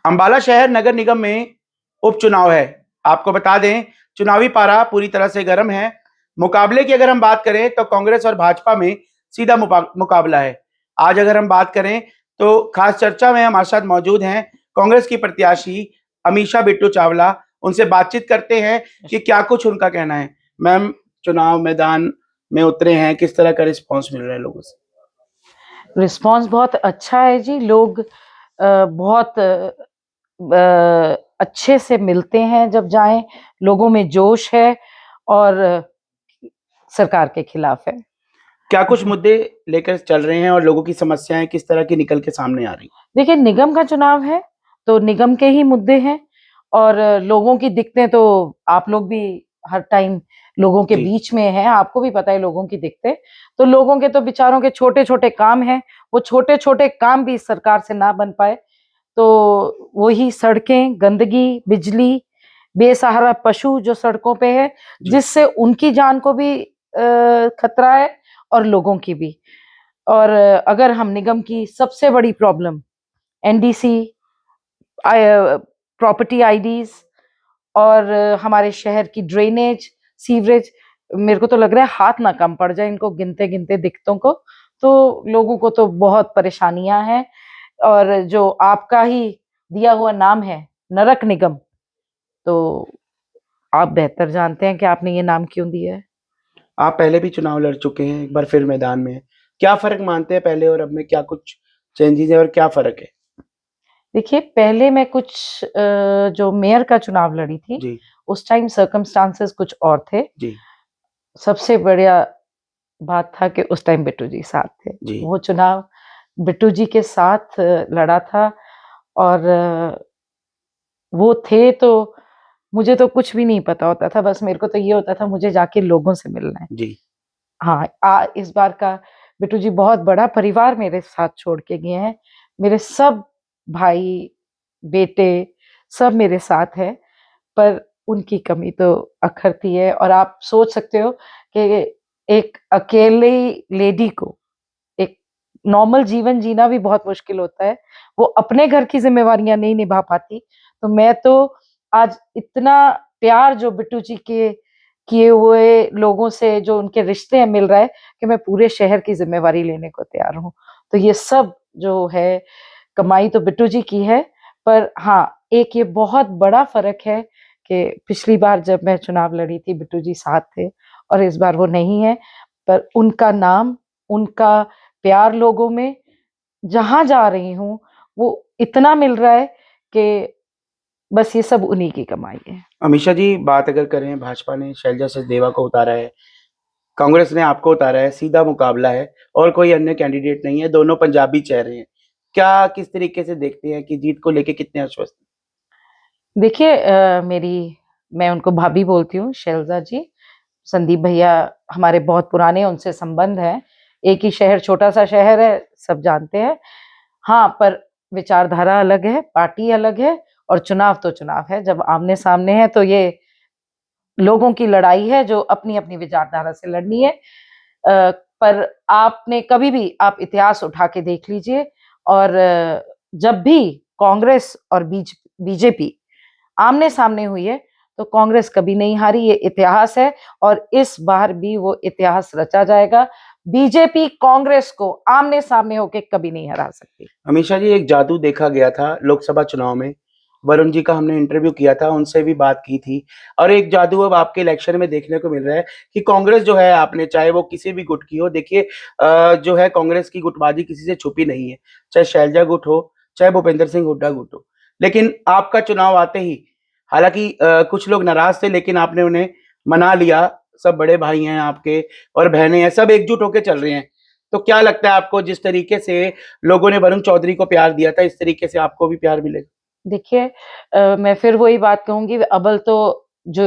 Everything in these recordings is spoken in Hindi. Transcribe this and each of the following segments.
अंबाला शहर नगर निगम में उपचुनाव है। आपको बता दें, चुनावी पारा पूरी तरह से गर्म है। मुकाबले की अगर हम बात करें तो कांग्रेस और भाजपा में सीधा मुकाबला है। आज अगर हम बात करें तो खास चर्चा में हमारे साथ मौजूद हैं कांग्रेस की प्रत्याशी अमीषा बिट्टू चावला। उनसे बातचीत करते हैं कि क्या कुछ उनका कहना है। मैम, चुनाव मैदान में उतरे हैं, किस तरह का रिस्पांस मिल रहा है लोगों से? रिस्पांस बहुत अच्छा है जी। लोग बहुत अच्छे से मिलते हैं जब जाएं। लोगों में जोश है और सरकार के खिलाफ है। क्या कुछ मुद्दे लेकर चल रहे हैं और लोगों की समस्याएं किस तरह की निकल के सामने आ रही? देखिए, निगम का चुनाव है तो निगम के ही मुद्दे हैं और लोगों की दिक्कतें तो आप लोग भी हर टाइम लोगों के बीच में हैं, आपको भी पता है लोगों की दिक्कतें। तो लोगों के तो बेचारों के छोटे छोटे काम हैं, वो छोटे छोटे काम भी सरकार से ना बन पाए तो वही सड़कें, गंदगी, बिजली, बेसहारा पशु जो सड़कों पे है, जिससे उनकी जान को भी खतरा है और लोगों की भी। और अगर हम निगम की सबसे बड़ी प्रॉब्लम एनडीसी, प्रॉपर्टी आईडीज और हमारे शहर की ड्रेनेज, सीवरेज, मेरे को तो लग रहा है हाथ ना कम पड़ जाए इनको गिनते गिनते दिक्कतों को। तो लोगों को तो बहुत परेशानियां हैं। और जो आपका ही दिया हुआ नाम है नरक निगम, तो आप बेहतर जानते हैं कि आपने ये नाम क्यों दिया है। आप पहले भी चुनाव लड़ चुके हैं, एक बार फिर मैदान में। क्या फर्क मानते हैं पहले और अब में? क्या कुछ चेंजेस है और क्या फर्क है? देखिए, पहले मैं कुछ जो मेयर का चुनाव लड़ी थी जी उस टाइम सर्कमस्टांसेस कुछ और थे जी सबसे बढ़िया बात था कि उस टाइम बिट्टू जी साथ थे। जी वो चुनाव बिट्टू जी के साथ लड़ा था और वो थे तो मुझे तो कुछ भी नहीं पता होता था, बस मेरे को तो ये होता था मुझे जाके लोगों से मिलना है। जी हाँ, इस बार का बिट्टू जी बहुत बड़ा परिवार मेरे साथ छोड़ के गए हैं। मेरे सब भाई, बेटे सब मेरे साथ है, पर उनकी कमी तो अखरती है। और आप सोच सकते हो कि एक अकेली लेडी को एक नॉर्मल जीवन जीना भी बहुत मुश्किल होता है। वो अपने घर की जिम्मेवारियां नहीं निभा पाती, तो मैं तो आज इतना प्यार जो बिट्टू जी के किए हुए लोगों से जो उनके रिश्ते हैं मिल रहा है कि मैं पूरे शहर की जिम्मेवारी लेने को तैयार हूँ। तो ये सब जो है कमाई तो बिट्टू जी की है। पर हाँ, एक ये बहुत बड़ा फर्क है कि पिछली बार जब मैं चुनाव लड़ी थी बिट्टू जी साथ थे और इस बार वो नहीं है। पर उनका नाम, उनका प्यार लोगों में जहां जा रही हूँ वो इतना मिल रहा है कि बस ये सब उन्हीं की कमाई है। अमीषा जी, बात अगर करें, भाजपा ने शैलजा सचदेवा को उतारा है, कांग्रेस ने आपको उतारा है, सीधा मुकाबला है और कोई अन्य कैंडिडेट नहीं है, दोनों पंजाबी चेहरे हैं। क्या किस तरीके से देखते हैं कि जीत को लेके कितने आश्वस्त हैं? देखिए, मैं उनको भाभी बोलती हूँ, शैलजा जी। संदीप भैया हमारे बहुत पुराने उनसे संबंध है, एक ही शहर, छोटा सा शहर है, सब जानते हैं। हाँ, पर विचारधारा अलग है, पार्टी अलग है और चुनाव तो चुनाव है। जब आमने सामने है तो ये लोगों की लड़ाई है जो अपनी अपनी विचारधारा से लड़नी है। पर आपने कभी भी आप इतिहास उठा के देख लीजिए और जब भी कांग्रेस और बीजेपी आमने सामने हुई है तो कांग्रेस कभी नहीं हारी, ये इतिहास है और इस बार भी वो इतिहास रचा जाएगा। बीजेपी कांग्रेस को आमने सामने होके कभी नहीं हरा सकती। अमीषा जी, एक जादू देखा गया था लोकसभा चुनाव में। वरुण जी का हमने इंटरव्यू किया था, उनसे भी बात की थी, और एक जादू अब आपके इलेक्शन में देखने को मिल रहा है कि कांग्रेस जो है, आपने चाहे वो किसी भी गुट की हो, देखिए जो है कांग्रेस की गुटबाजी किसी से छुपी नहीं है, चाहे शैलजा गुट हो, चाहे भूपेंद्र सिंह हुड्डा गुट हो। लेकिन आपका चुनाव आते ही, हालांकि कुछ लोग नाराज थे, लेकिन आपने उन्हें मना लिया। सब बड़े भाई हैं आपके और बहनें हैं, सब एकजुट होकर चल रहे हैं। तो क्या लगता है आपको, जिस तरीके से लोगों ने वरुण चौधरी को प्यार दिया था, इस तरीके से आपको भी प्यार मिलेगा? देखिए, मैं फिर वही बात कहूंगी, अव्वल तो जो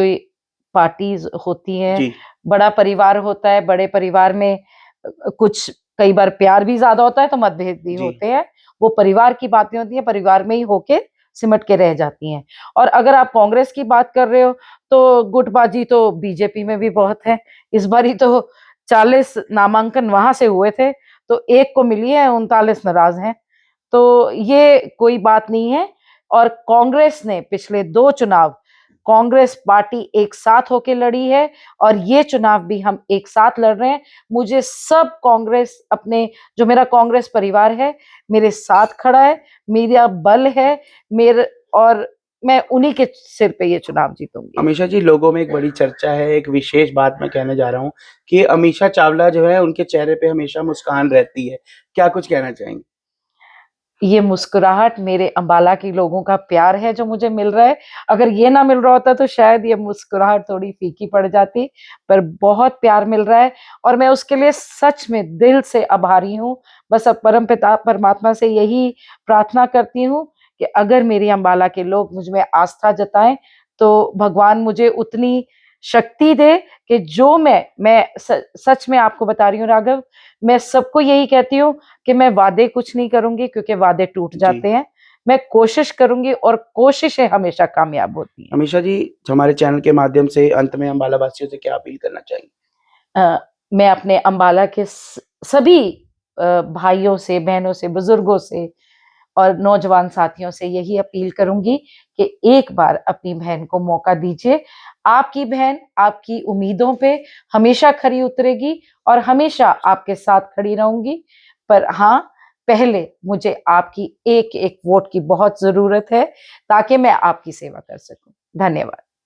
पार्टीज होती हैं, जी बड़ा परिवार होता है, बड़े परिवार में कुछ कई बार प्यार भी ज्यादा होता है तो मतभेद भी जी होते हैं। वो परिवार की बातें होती हैं, परिवार में ही होके सिमट के रह जाती हैं। और अगर आप कांग्रेस की बात कर रहे हो तो गुटबाजी तो बीजेपी में भी बहुत है। इस बार ही तो 40 नामांकन वहां से हुए थे तो एक को मिली है, 39 नाराज हैं। तो ये कोई बात नहीं है। और कांग्रेस ने पिछले 2 चुनाव कांग्रेस पार्टी एक साथ होके लड़ी है और ये चुनाव भी हम एक साथ लड़ रहे हैं। मुझे सब कांग्रेस अपने जो मेरा कांग्रेस परिवार है मेरे साथ खड़ा है, मेरा बल है मेरे, और मैं उन्हीं के सिर पे ये चुनाव जीतूंगी। अमीषा जी, लोगों में एक बड़ी चर्चा है, एक विशेष बात मैं कहने जा रहा हूँ कि अमीषा चावला जो है उनके चेहरे पे हमेशा मुस्कान रहती है, क्या कुछ कहना चाहेंगे? ये मुस्कुराहट मेरे अंबाला के लोगों का प्यार है जो मुझे मिल रहा है। अगर ये ना मिल रहा होता तो शायद ये मुस्कुराहट थोड़ी फीकी पड़ जाती, पर बहुत प्यार मिल रहा है और मैं उसके लिए सच में दिल से आभारी हूँ। बस अब परमपिता परमात्मा से यही प्रार्थना करती हूँ कि अगर मेरी अंबाला के लोग मुझ में आस्था जताएं तो भगवान मुझे उतनी शक्ति दे कि जो मैं सच में आपको बता रही हूँ राघव, मैं सबको यही कहती हूँ कि मैं वादे कुछ नहीं करूंगी क्योंकि वादे टूट जाते जी। हैं। मैं कोशिश करूंगी और कोशिशें हमेशा कामयाब होती हैं। अमीषा जी, हमारे चैनल के माध्यम से अंत में अंबाला वासियों से क्या अपील करना चाहेंगे? मैं अपने अंबाला के सभी भाइयों से, बहनों से, बुजुर्गों से और नौजवान साथियों से यही अपील करूंगी कि एक बार अपनी बहन को मौका दीजिए। आपकी बहन आपकी उम्मीदों पे हमेशा खरी उतरेगी और हमेशा आपके साथ खड़ी रहूंगी। पर हाँ, पहले मुझे आपकी एक एक वोट की बहुत जरूरत है ताकि मैं आपकी सेवा कर सकूं। धन्यवाद।